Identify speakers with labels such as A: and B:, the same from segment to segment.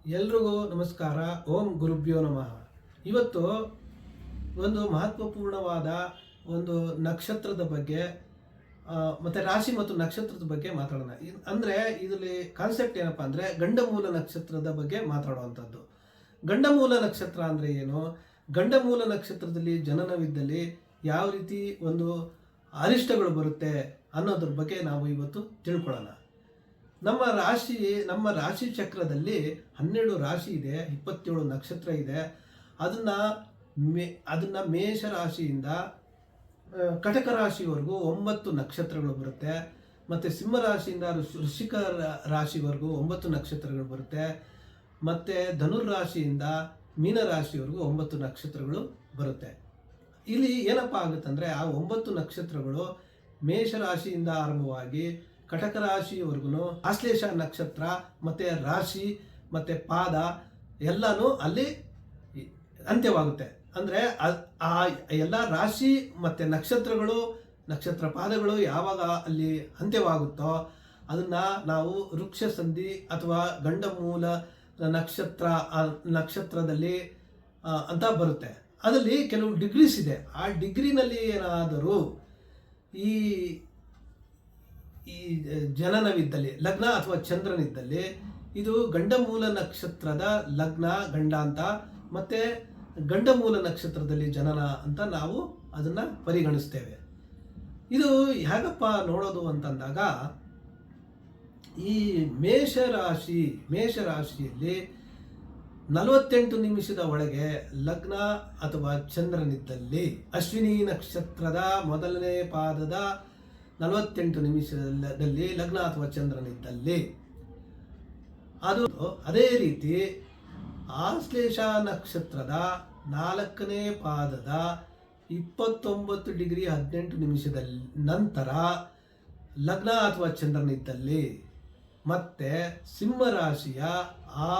A: ಎಲ್ರಿಗೂ ನಮಸ್ಕಾರ. ಓಂ ಗುರುಭ್ಯೋ ನಮಃ. ಇವತ್ತು ಒಂದು ಮಹತ್ವಪೂರ್ಣವಾದ ಒಂದು ನಕ್ಷತ್ರದ ಬಗ್ಗೆ ಮತ್ತು ರಾಶಿ ಮತ್ತು ನಕ್ಷತ್ರದ ಬಗ್ಗೆ ಮಾತಾಡೋಣ. ಅಂದರೆ ಇದರಲ್ಲಿ ಕಾನ್ಸೆಪ್ಟ್ ಏನಪ್ಪ ಅಂದರೆ ಗಂಡಮೂಲ ನಕ್ಷತ್ರದ ಬಗ್ಗೆ ಮಾತಾಡುವಂಥದ್ದು. ಗಂಡಮೂಲ ನಕ್ಷತ್ರ ಅಂದರೆ ಏನು, ಗಂಡಮೂಲ ನಕ್ಷತ್ರದಲ್ಲಿ ಜನನವಿದ್ದಲ್ಲಿ ಯಾವ ರೀತಿ ಒಂದು ಅರಿಷ್ಟಗಳು ಬರುತ್ತೆ ಅನ್ನೋದ್ರ ಬಗ್ಗೆ ನಾವು ಇವತ್ತು ತಿಳ್ಕೊಳ್ಳೋಣ. ನಮ್ಮ ರಾಶಿ ಚಕ್ರದಲ್ಲಿ 12 ರಾಶಿ ಇದೆ, 27 ನಕ್ಷತ್ರ ಇದೆ. ಅದನ್ನು ಮೇಷ ರಾಶಿಯಿಂದ ಕಟಕ ರಾಶಿವರೆಗೂ 9 ನಕ್ಷತ್ರಗಳು ಬರುತ್ತೆ. ಮತ್ತು ಸಿಂಹ ರಾಶಿಯಿಂದ ವೃಶ್ಚಿಕ ರಾಶಿವರೆಗೂ 9 ನಕ್ಷತ್ರಗಳು ಬರುತ್ತೆ. ಮತ್ತು ಧನುರ್ರಾಶಿಯಿಂದ ಮೀನ ರಾಶಿವರೆಗೂ 9 ನಕ್ಷತ್ರಗಳು ಬರುತ್ತೆ. ಇಲ್ಲಿ ಏನಪ್ಪ ಆಗುತ್ತಂದರೆ ಆ 9 ನಕ್ಷತ್ರಗಳು ಮೇಷರಾಶಿಯಿಂದ ಆರಂಭವಾಗಿ ಕಟಕ ರಾಶಿಯವರೆಗೂ ಆಶ್ಲೇಷ ನಕ್ಷತ್ರ ಮತ್ತು ರಾಶಿ ಮತ್ತು ಪಾದ ಎಲ್ಲನೂ ಅಲ್ಲಿ ಅಂತ್ಯವಾಗುತ್ತೆ. ಅಂದರೆ ಆ ಎಲ್ಲ ರಾಶಿ ಮತ್ತು ನಕ್ಷತ್ರ ಪಾದಗಳು ಯಾವಾಗ ಅಲ್ಲಿ ಅಂತ್ಯವಾಗುತ್ತೋ ಅದನ್ನು ನಾವು ವೃಕ್ಷ ಸಂಧಿ ಅಥವಾ ಗಂಡಮೂಲ ನಕ್ಷತ್ರದಲ್ಲಿ ಅಂತ ಬರುತ್ತೆ. ಅದರಲ್ಲಿ ಕೆಲವು ಡಿಗ್ರೀಸ್ ಇದೆ. ಆ ಡಿಗ್ರಿನಲ್ಲಿ ಏನಾದರೂ ಈ ಜನನವಿದ್ದಲ್ಲಿ, ಲಗ್ನ ಅಥವಾ ಚಂದ್ರನಿದ್ದಲ್ಲಿ, ಇದು ಗಂಡಮೂಲ ನಕ್ಷತ್ರದ ಲಗ್ನ ಗಂಡ ಅಂತ, ಮತ್ತು ಗಂಡಮೂಲ ನಕ್ಷತ್ರದಲ್ಲಿ ಜನನ ಅಂತ ನಾವು ಅದನ್ನು ಪರಿಗಣಿಸ್ತೇವೆ. ಇದು ಹೇಗಪ್ಪ ನೋಡೋದು ಅಂತಂದಾಗ, ಈ ಮೇಷರಾಶಿಯಲ್ಲಿ 48 ನಿಮಿಷದ ಒಳಗೆ ಲಗ್ನ ಅಥವಾ ಚಂದ್ರನಿದ್ದಲ್ಲಿ, ಅಶ್ವಿನಿ ನಕ್ಷತ್ರದ ಮೊದಲನೇ ಪಾದದ 48 ನಿಮಿಷದಲ್ಲಿ ಲಗ್ನ ಅಥವಾ ಚಂದ್ರನಿದ್ದಲ್ಲಿ, ಅದೇ ರೀತಿ ಆಶ್ಲೇಷ ನಕ್ಷತ್ರದ 4ನೇ ಪಾದದ 29 ಡಿಗ್ರಿ 18 ನಿಮಿಷದ ನಂತರ ಲಗ್ನ ಅಥವಾ ಚಂದ್ರನಿದ್ದಲ್ಲಿ, ಮತ್ತು ಸಿಂಹರಾಶಿಯ ಆ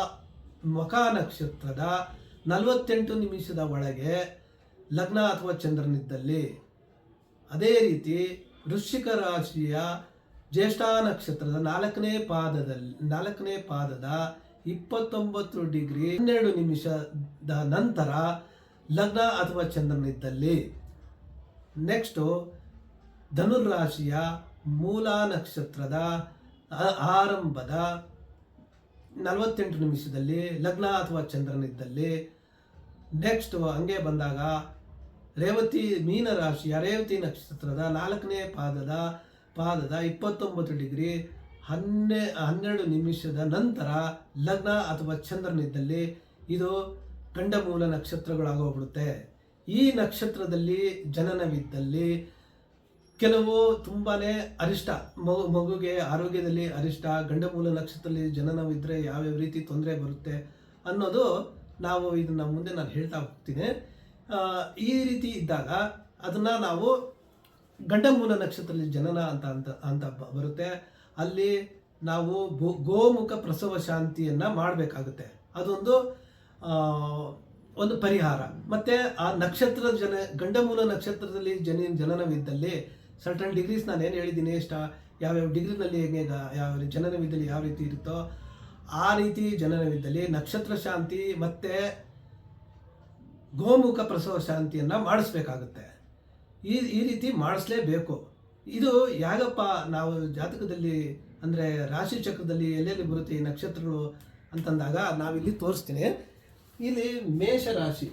A: ಮಖ ನಕ್ಷತ್ರದ 48 ನಿಮಿಷದ ಒಳಗೆ ಲಗ್ನ ಅಥವಾ ಚಂದ್ರನಿದ್ದಲ್ಲಿ, ಅದೇ ರೀತಿ ವೃಶ್ಚಿಕ ರಾಶಿಯ ಜ್ಯೇಷ್ಠ ನಕ್ಷತ್ರದ 4ನೇ ಪಾದದ 29 ಡಿಗ್ರಿ 12 ನಿಮಿಷದ ನಂತರ ಲಗ್ನ ಅಥವಾ ಚಂದ್ರನಿದ್ದಲ್ಲಿ, ನೆಕ್ಸ್ಟು ಧನುರ್ರಾಶಿಯ ಮೂಲ ನಕ್ಷತ್ರದ ಆರಂಭದ 48 ನಿಮಿಷದಲ್ಲಿ ಲಗ್ನ ಅಥವಾ ಚಂದ್ರನಿದ್ದಲ್ಲಿ, ನೆಕ್ಸ್ಟು ಹಂಗೆ ಬಂದಾಗ ಮೀನ ರಾಶಿಯ ರೇವತಿ ನಕ್ಷತ್ರದ 4ನೇ ಪಾದದ 29 ಡಿಗ್ರಿ 12 ನಿಮಿಷದ ನಂತರ ಲಗ್ನ ಅಥವಾ ಚಂದ್ರನಿದ್ದಲ್ಲಿ, ಇದು ಗಂಡಮೂಲ ನಕ್ಷತ್ರಗಳಾಗೋಗ್ಬಿಡುತ್ತೆ. ಈ ನಕ್ಷತ್ರದಲ್ಲಿ ಜನನವಿದ್ದಲ್ಲಿ ಕೆಲವು ತುಂಬಾ ಅರಿಷ್ಟ, ಮಗುಗೆ ಆರೋಗ್ಯದಲ್ಲಿ ಅರಿಷ್ಟ, ಗಂಡಮೂಲ ನಕ್ಷತ್ರದಲ್ಲಿ ಜನನವಿದ್ದರೆ ಯಾವ್ಯಾವ ರೀತಿ ತೊಂದರೆ ಬರುತ್ತೆ ಅನ್ನೋದು ನಾವು ಇದನ್ನು ಮುಂದೆ ನಾನು ಹೇಳ್ತಾ ಹೋಗ್ತೀನಿ. ಈ ರೀತಿ ಇದ್ದಾಗ ಅದನ್ನು ನಾವು ಗಂಡಮೂಲ ನಕ್ಷತ್ರದಲ್ಲಿ ಜನನ ಅಂತ ಬರುತ್ತೆ. ಅಲ್ಲಿ ನಾವು ಗೋಮುಖ ಪ್ರಸವ ಶಾಂತಿಯನ್ನು ಮಾಡಬೇಕಾಗುತ್ತೆ. ಅದೊಂದು ಪರಿಹಾರ. ಮತ್ತು ಆ ಗಂಡಮೂಲ ನಕ್ಷತ್ರದಲ್ಲಿ ಜನನವಿದ್ದಲ್ಲಿ ಸರ್ಟನ್ ಡಿಗ್ರೀಸ್ ನಾನು ಏನು ಹೇಳಿದ್ದೀನಿ, ಯಾವ್ಯಾವ ಡಿಗ್ರಿನಲ್ಲಿ ಯಾವ ಜನನವಿದ್ದಲ್ಲಿ ಯಾವ ರೀತಿ ಇರುತ್ತೋ ಆ ರೀತಿ ಜನನವಿದ್ದಲ್ಲಿ ನಕ್ಷತ್ರ ಶಾಂತಿ ಮತ್ತು ಗೋಮುಖ ಪ್ರಸವ ಶಾಂತಿಯನ್ನು ಮಾಡಿಸ್ಬೇಕಾಗುತ್ತೆ. ಈ ರೀತಿ ಮಾಡಿಸ್ಲೇಬೇಕು. ಇದು ಯಾಗಪ್ಪ ನಾವು ಜಾತಕದಲ್ಲಿ ಅಂದರೆ ರಾಶಿ ಚಕ್ರದಲ್ಲಿ ಎಲ್ಲೆಲ್ಲಿ ಬರುತ್ತೆ ಈ ನಕ್ಷತ್ರಗಳು ಅಂತಂದಾಗ ನಾವಿಲ್ಲಿ ತೋರಿಸ್ತೀನಿ. ಇಲ್ಲಿ ಮೇಷರಾಶಿ,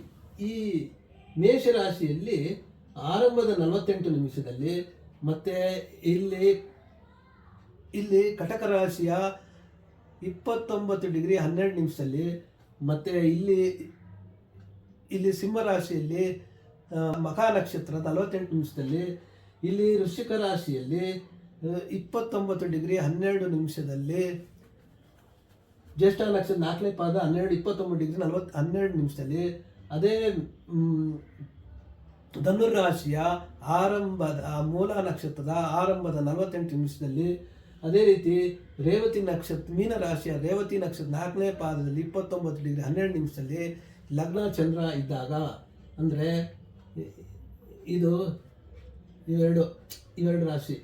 A: ಈ ಮೇಷರಾಶಿಯಲ್ಲಿ ಆರಂಭದ 48 ನಿಮಿಷದಲ್ಲಿ, ಮತ್ತು ಇಲ್ಲಿ ಕಟಕ ರಾಶಿಯ 29 ಡಿಗ್ರಿ 12 ನಿಮಿಷದಲ್ಲಿ, ಮತ್ತು ಇಲ್ಲಿ ಸಿಂಹರಾಶಿಯಲ್ಲಿ ಮಖ ನಕ್ಷತ್ರದ 48 ನಿಮಿಷದಲ್ಲಿ, ಇಲ್ಲಿ ವೃಶ್ಚಿಕ ರಾಶಿಯಲ್ಲಿ 29 ಡಿಗ್ರಿ 12 ನಿಮಿಷದಲ್ಲಿ, ಜ್ಯೇಷ್ಠ ನಕ್ಷತ್ರ 4ನೇ ಪಾದ 29 ಡಿಗ್ರಿ 12 ನಿಮಿಷದಲ್ಲಿ, ಅದೇ ಧನುರ್ರಾಶಿಯ ಮೂಲ ನಕ್ಷತ್ರದ ಆರಂಭದ 48 ನಿಮಿಷದಲ್ಲಿ, ಅದೇ ರೀತಿ ಮೀನ ರಾಶಿಯ ರೇವತಿ ನಕ್ಷತ್ರ 4ನೇ ಪಾದದಲ್ಲಿ 29 ಡಿಗ್ರಿ 12 ನಿಮಿಷದಲ್ಲಿ ಲಗ್ನ ಚಂದ್ರ ಇದ್ದಾಗ, ಅಂದರೆ ಇದು ಇವೆರಡು ರಾಶಿ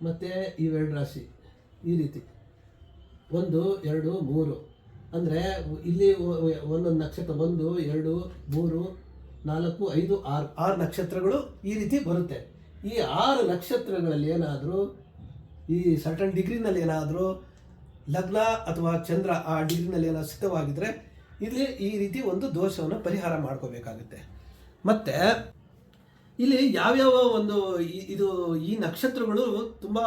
A: ಮತ್ತು ಇವೆರಡು ರಾಶಿ ಈ ರೀತಿ 1 2 3 ಅಂದರೆ ಇಲ್ಲಿ ಒಂದೊಂದು ನಕ್ಷತ್ರ 1 2 3 4 5 6 ನಕ್ಷತ್ರಗಳು ಈ ರೀತಿ ಬರುತ್ತೆ. ಈ 6 ನಕ್ಷತ್ರಗಳಲ್ಲಿ ಏನಾದರೂ ಈ ಸರ್ಟನ್ ಡಿಗ್ರಿನಲ್ಲಿ ಏನಾದರೂ ಲಗ್ನ ಅಥವಾ ಚಂದ್ರ ಆ ಡಿಗ್ರಿನಲ್ಲಿ ಏನಾದರೂ ಸಿದ್ಧವಾಗಿದ್ದರೆ ಇಲ್ಲಿ ಈ ರೀತಿ ಒಂದು ದೋಷವನ್ನು ಪರಿಹಾರ ಮಾಡ್ಕೋಬೇಕಾಗುತ್ತೆ. ಮತ್ತು ಇಲ್ಲಿ ಯಾವ್ಯಾವ ಒಂದು ಇದು ಈ ನಕ್ಷತ್ರಗಳು ತುಂಬ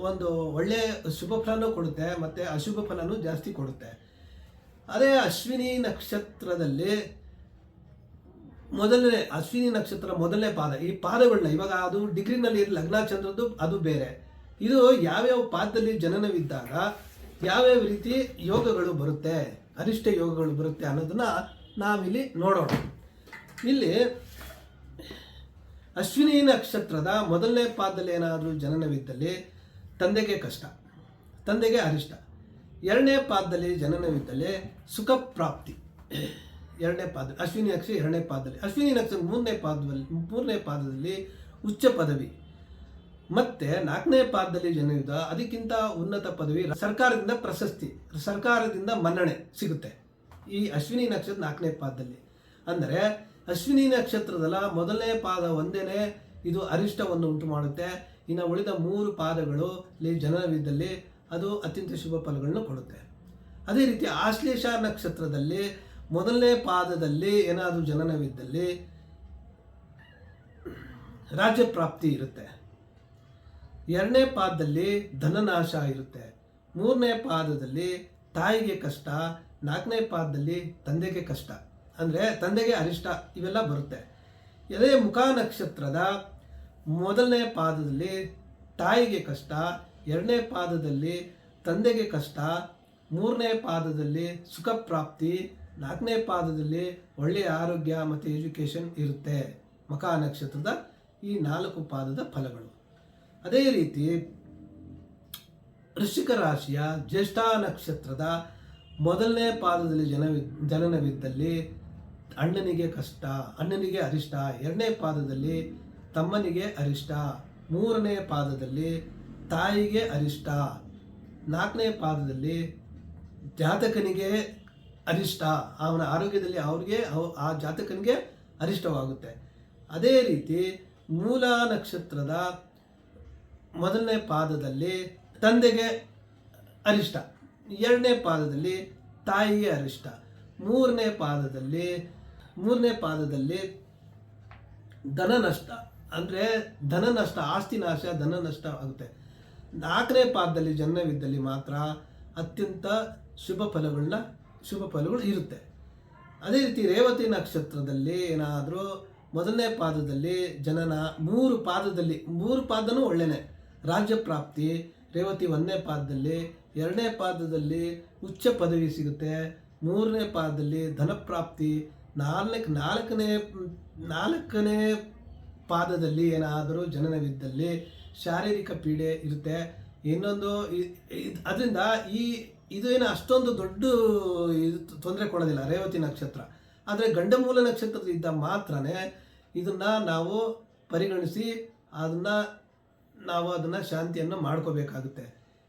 A: ಒಂದು ಒಳ್ಳೆಯ ಶುಭ ಫಲನೂ ಕೊಡುತ್ತೆ ಮತ್ತು ಅಶುಭ ಫಲನೂ ಜಾಸ್ತಿ ಕೊಡುತ್ತೆ. ಅದೇ ಅಶ್ವಿನಿ ನಕ್ಷತ್ರದಲ್ಲಿ ಅಶ್ವಿನಿ ನಕ್ಷತ್ರ ಮೊದಲನೇ ಪಾದ, ಈ ಪಾದಗಳನ್ನ ಇವಾಗ ಅದು ಡಿಗ್ರಿನಲ್ಲಿ ಲಗ್ನ ಚಂದ್ರದ್ದು ಅದು ಬೇರೆ. ಇದು ಯಾವ್ಯಾವ ಪಾದದಲ್ಲಿ ಜನನವಿದ್ದಾಗ ಯಾವ್ಯಾವ ರೀತಿ ಯೋಗಗಳು ಬರುತ್ತೆ, ಅರಿಷ್ಟ ಯೋಗಗಳು ಬರುತ್ತೆ ಅನ್ನೋದನ್ನ ನಾವಿಲ್ಲಿ ನೋಡೋಣ. ಇಲ್ಲಿ ಅಶ್ವಿನಿ ನಕ್ಷತ್ರದ ಮೊದಲನೇ ಪಾದದಲ್ಲಿ ಏನಾದರೂ ಜನನವಿದ್ದಲ್ಲಿ ತಂದೆಗೆ ಕಷ್ಟ, ತಂದೆಗೆ ಅರಿಷ್ಟ. ಎರಡನೇ ಪಾದದಲ್ಲಿ ಜನನವಿದ್ದಲ್ಲಿ ಸುಖ ಪ್ರಾಪ್ತಿ. ಎರಡನೇ ಪಾದ ಅಶ್ವಿನಿ ನಕ್ಷತ್ರ ಎರಡನೇ ಪಾದದಲ್ಲಿ, ಅಶ್ವಿನಿ ನಕ್ಷತ್ರ ಮೂರನೇ ಪಾದದಲ್ಲಿ ಉಚ್ಚ ಪದವಿ, ಮತ್ತೆ ನಾಲ್ಕನೇ ಪಾದದಲ್ಲಿ ಜನವಿದ್ದ ಅದಕ್ಕಿಂತ ಉನ್ನತ ಪದವಿ, ಸರ್ಕಾರದಿಂದ ಪ್ರಶಸ್ತಿ, ಸರ್ಕಾರದಿಂದ ಮನ್ನಣೆ ಸಿಗುತ್ತೆ ಈ ಅಶ್ವಿನಿ ನಕ್ಷತ್ರ ನಾಲ್ಕನೇ ಪಾದದಲ್ಲಿ. ಅಂದರೆ ಅಶ್ವಿನಿ ನಕ್ಷತ್ರದಲ್ಲ ಮೊದಲನೇ ಪಾದ ಒಂದೇನೆ ಇದು ಅರಿಷ್ಟವನ್ನು ಉಂಟು ಮಾಡುತ್ತೆ. ಇನ್ನು ಉಳಿದ 3 ಪಾದಗಳು ಜನನವಿದ್ದಲ್ಲಿ ಅದು ಅತ್ಯಂತ ಶುಭ ಫಲಗಳನ್ನು ಕೊಡುತ್ತೆ. ಅದೇ ರೀತಿ ಆಶ್ಲೇಷ ನಕ್ಷತ್ರದಲ್ಲಿ ಮೊದಲನೇ ಪಾದದಲ್ಲಿ ಏನಾದರೂ ಜನನವಿದ್ದಲ್ಲಿ ರಾಜ್ಯ ಪ್ರಾಪ್ತಿ ಇರುತ್ತೆ. ಎರಡನೇ ಪಾದದಲ್ಲಿ ಧನನಾಶ ಇರುತ್ತೆ. ಮೂರನೇ ಪಾದದಲ್ಲಿ ತಾಯಿಗೆ ಕಷ್ಟ. ನಾಲ್ಕನೇ ಪಾದದಲ್ಲಿ ತಂದೆಗೆ ಕಷ್ಟ, ಅಂದರೆ ತಂದೆಗೆ ಅರಿಷ್ಟ, ಇವೆಲ್ಲ ಬರುತ್ತೆ. ಅದೇ ಮುಖ ನಕ್ಷತ್ರದ ಮೊದಲನೇ ಪಾದದಲ್ಲಿ ತಾಯಿಗೆ ಕಷ್ಟ, ಎರಡನೇ ಪಾದದಲ್ಲಿ ತಂದೆಗೆ ಕಷ್ಟ, ಮೂರನೇ ಪಾದದಲ್ಲಿ ಸುಖ ಪ್ರಾಪ್ತಿ, ನಾಲ್ಕನೇ ಪಾದದಲ್ಲಿ ಒಳ್ಳೆಯ ಆರೋಗ್ಯ ಮತ್ತು ಎಜುಕೇಷನ್ ಇರುತ್ತೆ. ಮುಖ ನಕ್ಷತ್ರದ ಈ 4 ಪಾದದ ಫಲಗಳು. ಅದೇ ರೀತಿ ವೃಶ್ಚಿಕ ರಾಶಿಯ ಜ್ಯೇಷ್ಠ ನಕ್ಷತ್ರದ ಮೊದಲನೇ ಪಾದದಲ್ಲಿ ಜನನವಿದ್ದಲ್ಲಿ ಅಣ್ಣನಿಗೆ ಕಷ್ಟ, ಅಣ್ಣನಿಗೆ ಅರಿಷ್ಟ. ಎರಡನೇ ಪಾದದಲ್ಲಿ ತಮ್ಮನಿಗೆ ಅರಿಷ್ಟ. ಮೂರನೇ ಪಾದದಲ್ಲಿ ತಾಯಿಗೆ ಅರಿಷ್ಟ. ನಾಲ್ಕನೇ ಪಾದದಲ್ಲಿ ಜಾತಕನಿಗೆ ಅರಿಷ್ಟ, ಅವನ ಆರೋಗ್ಯದಲ್ಲಿ ಆ ಜಾತಕನಿಗೆ ಅರಿಷ್ಟವಾಗುತ್ತೆ. ಅದೇ ರೀತಿ ಮೂಲ ನಕ್ಷತ್ರದ ಮೊದಲನೇ ಪಾದದಲ್ಲಿ ತಂದೆಗೆ ಅರಿಷ್ಟ, ಎರಡನೇ ಪಾದದಲ್ಲಿ ತಾಯಿಗೆ ಅರಿಷ್ಟ, ಮೂರನೇ ಪಾದದಲ್ಲಿ ಧನ ನಷ್ಟ, ಅಂದರೆ ಧನ ನಷ್ಟ, ಆಸ್ತಿ ನಾಶ, ಧನ ನಷ್ಟ ಆಗುತ್ತೆ. ನಾಲ್ಕನೇ ಪಾದದಲ್ಲಿ ಜನನವಿದ್ದಲ್ಲಿ ಮಾತ್ರ ಅತ್ಯಂತ ಶುಭ ಫಲಗಳು ಇರುತ್ತೆ. ಅದೇ ರೀತಿ ರೇವತಿ ನಕ್ಷತ್ರದಲ್ಲಿ ಏನಾದರೂ ಮೊದಲನೇ ಪಾದದಲ್ಲಿ ಜನನ, 3 ಪಾದನೂ ಒಳ್ಳೆಯೇ, ರಾಜ್ಯ ಪ್ರಾಪ್ತಿ. ರೇವತಿ 1ನೇ ಪಾದದಲ್ಲಿ, 2ನೇ ಪಾದದಲ್ಲಿ ಉಚ್ಚ ಪದವಿ ಸಿಗುತ್ತೆ, 3ನೇ ಪಾದದಲ್ಲಿ ಧನಪ್ರಾಪ್ತಿ, 4ನೇ ಪಾದದಲ್ಲಿ ಏನಾದರೂ ಜನನವಿದ್ದಲ್ಲಿ ಶಾರೀರಿಕ ಪೀಡೆ ಇರುತ್ತೆ. ಇನ್ನೊಂದು ಅದರಿಂದ ಇದು ಏನು ಅಷ್ಟೊಂದು ದೊಡ್ಡ ತೊಂದರೆ ಕೊಡೋದಿಲ್ಲ ರೇವತಿ ನಕ್ಷತ್ರ. ಆದರೆ ಗಂಡಮೂಲ ನಕ್ಷತ್ರದಿಂದ ಮಾತ್ರನೇ ಇದನ್ನು ನಾವು ಪರಿಗಣಿಸಿ ಅದನ್ನು ಶಾಂತಿಯನ್ನು ಮಾಡ್ಕೋಬೇಕಾಗುತ್ತೆ.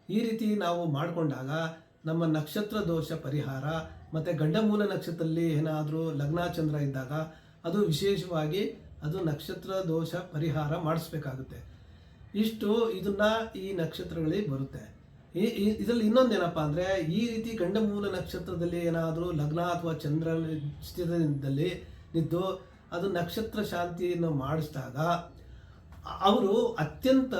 A: ಈ ರೀತಿ ನಾವು ಮಾಡಿಕೊಂಡಾಗ ನಮ್ಮ ನಕ್ಷತ್ರ ದೋಷ ಪರಿಹಾರ, ಮತ್ತು ಗಂಡಮೂಲ ನಕ್ಷತ್ರದಲ್ಲಿ ಏನಾದರೂ ಲಗ್ನಾಚಂದ್ರ ಇದ್ದಾಗ ಅದು ವಿಶೇಷವಾಗಿ ಅದು ನಕ್ಷತ್ರ ದೋಷ ಪರಿಹಾರ ಮಾಡಿಸ್ಬೇಕಾಗುತ್ತೆ. ಇದನ್ನು ಈ ನಕ್ಷತ್ರಗಳಿಗೆ ಬರುತ್ತೆ. ಇದರಲ್ಲಿ ಇನ್ನೊಂದೇನಪ್ಪ ಅಂದರೆ, ಈ ರೀತಿ ಗಂಡಮೂಲ ನಕ್ಷತ್ರದಲ್ಲಿ ಏನಾದರೂ ಲಗ್ನ ಅಥವಾ ಚಂದ್ರ ಸ್ಥಿತಿಯಲ್ಲಿ ನಿಂತು ಅದು ನಕ್ಷತ್ರ ಶಾಂತಿಯನ್ನು ಮಾಡಿಸಿದಾಗ ಅವರು ಅತ್ಯಂತ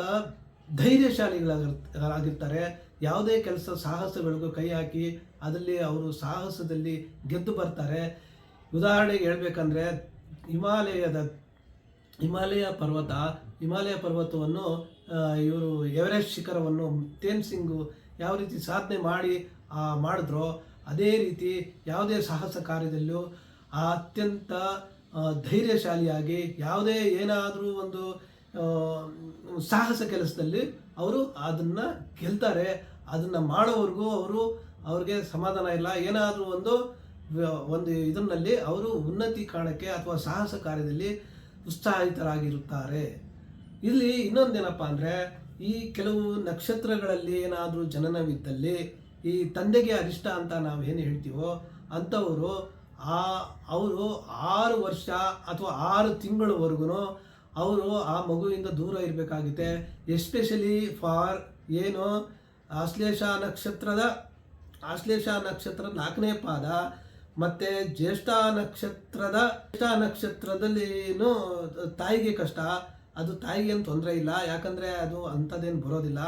A: ಧೈರ್ಯಶಾಲಿಗಳಾಗಿರ್ತಾರೆ. ಯಾವುದೇ ಕೆಲಸ ಸಾಹಸಗಳಿಗೂ ಕೈ ಹಾಕಿ ಅದರಲ್ಲಿ ಅವರು ಸಾಹಸದಲ್ಲಿ ಗೆದ್ದು ಬರ್ತಾರೆ. ಉದಾಹರಣೆಗೆ ಹೇಳಬೇಕಂದ್ರೆ ಹಿಮಾಲಯ ಪರ್ವತವನ್ನು ಇವರು ಎವರೆಸ್ಟ್ ಶಿಖರವನ್ನು ತೇನ್ ಸಿಂಗ್ ಯಾವ ರೀತಿ ಸಾಧನೆ ಮಾಡಿದ್ರೋ ಅದೇ ರೀತಿ ಯಾವುದೇ ಸಾಹಸ ಕಾರ್ಯದಲ್ಲೂ ಅತ್ಯಂತ ಧೈರ್ಯಶಾಲಿಯಾಗಿ ಯಾವುದೇ ಏನಾದರೂ ಒಂದು ಸಾಹಸ ಕೆಲಸದಲ್ಲಿ ಅವರು ಅದನ್ನು ಗೆಲ್ತಾರೆ. ಅದನ್ನು ಮಾಡೋವರೆಗೂ ಅವ್ರಿಗೆ ಸಮಾಧಾನ ಇಲ್ಲ. ಏನಾದರೂ ಒಂದು ಇದರಲ್ಲಿ ಅವರು ಉನ್ನತಿ ಕಾಣಕ್ಕೆ ಅಥವಾ ಸಾಹಸ ಕಾರ್ಯದಲ್ಲಿ ಉತ್ಸಾಹಿತರಾಗಿರುತ್ತಾರೆ. ಇಲ್ಲಿ ಇನ್ನೊಂದೇನಪ್ಪ ಅಂದರೆ, ಈ ಕೆಲವು ನಕ್ಷತ್ರಗಳಲ್ಲಿ ಏನಾದರೂ ಜನನವಿದ್ದಲ್ಲಿ ಈ ತಂದೆಗೆ ಅರಿಷ್ಟ ಅಂತ ನಾವು ಏನು ಹೇಳ್ತೀವೋ ಅಂಥವರು ಅವರು 6 ವರ್ಷ ಅಥವಾ 6 ತಿಂಗಳವರೆಗೂ ಅವರು ಆ ಮಗುವಿಂದ ದೂರ ಇರಬೇಕಾಗುತ್ತೆ. ಎಸ್ಪೆಷಲಿ ಫಾರ್ ಏನು ಆಶ್ಲೇಷ ನಕ್ಷತ್ರದ 4ನೇ ಪಾದ ಮತ್ತು ಜ್ಯೇಷ್ಠ ನಕ್ಷತ್ರದಲ್ಲಿನೂ ತಾಯಿಗೆ ಕಷ್ಟ. ಅದು ತಾಯಿಗೇನು ತೊಂದರೆ ಇಲ್ಲ, ಯಾಕಂದರೆ ಅದು ಅಂಥದ್ದೇನು ಬರೋದಿಲ್ಲ.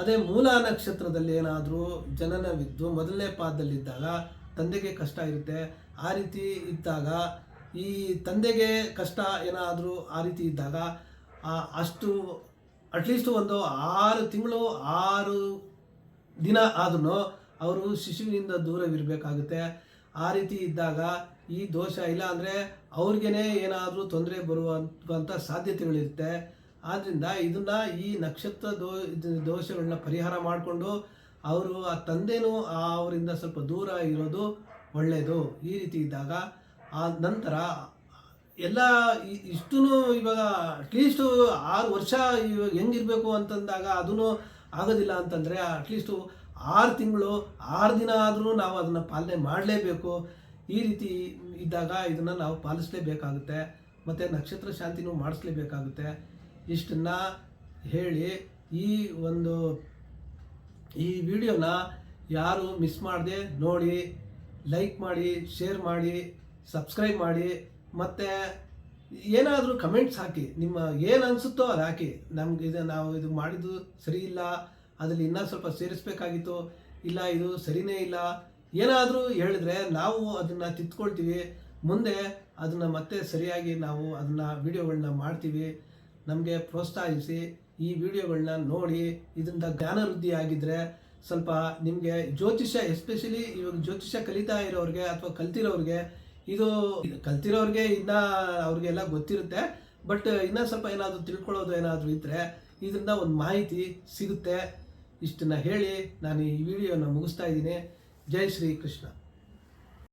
A: ಅದೇ ಮೂಲ ನಕ್ಷತ್ರದಲ್ಲಿ ಏನಾದರೂ ಜನನವಿದ್ದು 1ನೇ ಪಾದದಲ್ಲಿದ್ದಾಗ ತಂದೆಗೆ ಕಷ್ಟ ಇರುತ್ತೆ. ಆ ರೀತಿ ಇದ್ದಾಗ ಈ ತಂದೆಗೆ ಕಷ್ಟ ಏನಾದರೂ ಆ ರೀತಿ ಇದ್ದಾಗ ಅಷ್ಟು ಅಟ್ಲೀಸ್ಟ್ ಒಂದು 6 ತಿಂಗಳು 6 ದಿನ ಆದ್ರೂ ಅವರು ಶಿಶುವಿನಿಂದ ದೂರವಿರಬೇಕಾಗುತ್ತೆ. ಆ ರೀತಿ ಇದ್ದಾಗ ಈ ದೋಷ ಇಲ್ಲ ಅಂದರೆ ಅವ್ರಿಗೇ ಏನಾದರೂ ತೊಂದರೆ ಬರುವಂಥ ಸಾಧ್ಯತೆಗಳಿರುತ್ತೆ. ಆದ್ದರಿಂದ ಇದನ್ನು ಈ ನಕ್ಷತ್ರ ದೋಷಗಳನ್ನ ಪರಿಹಾರ ಮಾಡಿಕೊಂಡು ಅವರು ಆ ತಂದೆನೂ ಅವರಿಂದ ಸ್ವಲ್ಪ ದೂರ ಇರೋದು ಒಳ್ಳೆಯದು. ಈ ರೀತಿ ಇದ್ದಾಗ ಆ ನಂತರ ಎಲ್ಲ ಇಷ್ಟೂ ಇವಾಗ ಅಟ್ಲೀಸ್ಟು 6 ವರ್ಷ ಇವಾಗ ಹೆಂಗಿರಬೇಕು ಅಂತಂದಾಗ ಅದೂ ಆಗೋದಿಲ್ಲ ಅಂತಂದರೆ ಅಟ್ಲೀಸ್ಟು 6 ತಿಂಗಳು 6 ದಿನ ಆದರೂ ನಾವು ಅದನ್ನು ಪಾಲನೆ ಮಾಡಲೇಬೇಕು. ಈ ರೀತಿ ಇದ್ದಾಗ ಇದನ್ನು ನಾವು ಪಾಲಿಸಲೇಬೇಕಾಗುತ್ತೆ ಮತ್ತು ನಕ್ಷತ್ರ ಶಾಂತಿನೂ ಮಾಡಿಸ್ಲೇಬೇಕಾಗುತ್ತೆ. ಇಷ್ಟನ್ನು ಹೇಳಿ ಈ ವಿಡಿಯೋನ ಯಾರು ಮಿಸ್ ಮಾಡದೆ ನೋಡಿ, ಲೈಕ್ ಮಾಡಿ, ಶೇರ್ ಮಾಡಿ, ಸಬ್ಸ್ಕ್ರೈಬ್ ಮಾಡಿ, ಮತ್ತು ಏನಾದರೂ ಕಮೆಂಟ್ಸ್ ಹಾಕಿ. ನಿಮ್ಮ ಏನು ಅನಿಸುತ್ತೋ ಅದು ಹಾಕಿ. ನಮ್ಗೆ ನಾವು ಇದು ಮಾಡಿದ್ದು ಸರಿ ಇಲ್ಲ, ಅದರಲ್ಲಿ ಇನ್ನೂ ಸ್ವಲ್ಪ ಸೇರಿಸ್ಬೇಕಾಗಿತ್ತು, ಇಲ್ಲ ಇದು ಸರಿಯೇ ಇಲ್ಲ, ಏನಾದರೂ ಹೇಳಿದ್ರೆ ನಾವು ಅದನ್ನು ತಿದ್ಕೊಳ್ತೀವಿ. ಮುಂದೆ ಅದನ್ನು ಮತ್ತೆ ಸರಿಯಾಗಿ ನಾವು ಅದನ್ನು ವಿಡಿಯೋಗಳನ್ನ ಮಾಡ್ತೀವಿ. ನಮಗೆ ಪ್ರೋತ್ಸಾಹಿಸಿ ಈ ವಿಡಿಯೋಗಳನ್ನ ನೋಡಿ. ಇದರಿಂದ ಜ್ಞಾನ ವೃದ್ಧಿ ಆಗಿದ್ದರೆ ಸ್ವಲ್ಪ ನಿಮಗೆ ಜ್ಯೋತಿಷ್ಯ, ಎಸ್ಪೆಷಲಿ ಇವಾಗ ಜ್ಯೋತಿಷ್ಯ ಕಲಿತಾ ಇರೋರಿಗೆ ಅಥವಾ ಕಲ್ತಿರೋರಿಗೆ ಇನ್ನೂ ಅವ್ರಿಗೆಲ್ಲ ಗೊತ್ತಿರುತ್ತೆ. ಬಟ್ ಇನ್ನೂ ಸ್ವಲ್ಪ ಏನಾದರೂ ತಿಳ್ಕೊಳ್ಳೋದು ಏನಾದರೂ ಇದ್ದರೆ ಇದರಿಂದ ಒಂದು ಮಾಹಿತಿ ಸಿಗುತ್ತೆ. ಇಷ್ಟನ್ನು ಹೇಳಿ ನಾನು ಈ ವಿಡಿಯೋನ ಮುಗಿಸ್ತಾ ಇದ್ದೀನಿ. ಜೈ ಶ್ರೀ ಕೃಷ್ಣ.